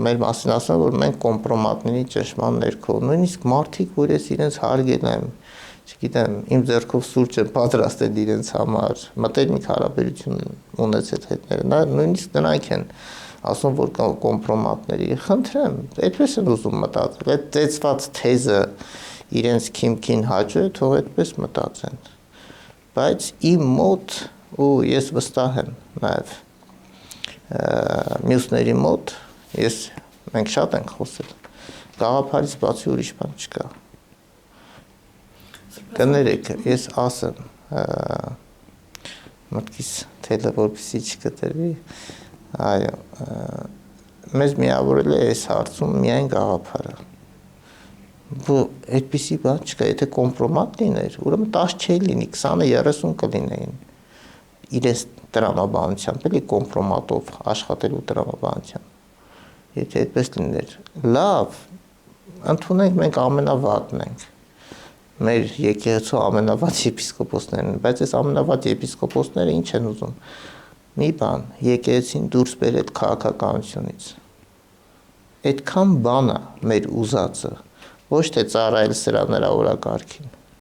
մեր մասին ասում, որ մենք կոմպրոմատների ճնշման ներքո, նույնիսկ մարդիկ, որ ես իրենց հարգել եմ, չգիտեմ, իմ ձեռքով սուրճ եմ պատրաստել իրենց համար, մտերմիկ հարաբերություն ունեցել հետները, նույնիսկ նրանք են ասում, որ կոմպրոմատների, խնդրեմ, այդպես են ուզում մտածել, այդ ծեծված թեզը իրենց քիմքին հաճո է, թող այդպես մտածեն, բայց իմ մոտ, ու ես վստահ եմ նաև մյուսների մոտ, մենք շատ ենք խոսել, գաղափարից բացի ուրիշ բան չկա։ Կներեք, ես ասեմ, մտքիս թելը որպեսի չկտրվի, այո, մեզ միավորել է այս հարցում միայն գաղափարը, այդպիսի բան չկա, եթե կոմպրոմատ լիներ, ուրեմն 10 չէի լինի, 20-30 կլինեին, իրենց տրամաբանությամբ, էլի կոմպրոմատով աշխատելու տրամաբանությամբ, եթե այդպես լիներ, լավ, ընդունենք մենք ամենավատն ենք, մեր եկեղեցու ամենավատ եպիսկոպոսներն են, բայց այս ամենավատ եպիսկոպոսները ինչ են ուզում, մի բան, եկեղեցին դուրս բերել քաղաքականությունից, այդքան բան է մեր ուզածը, ոչ թե ծառայել սրա նրա օրակարգին,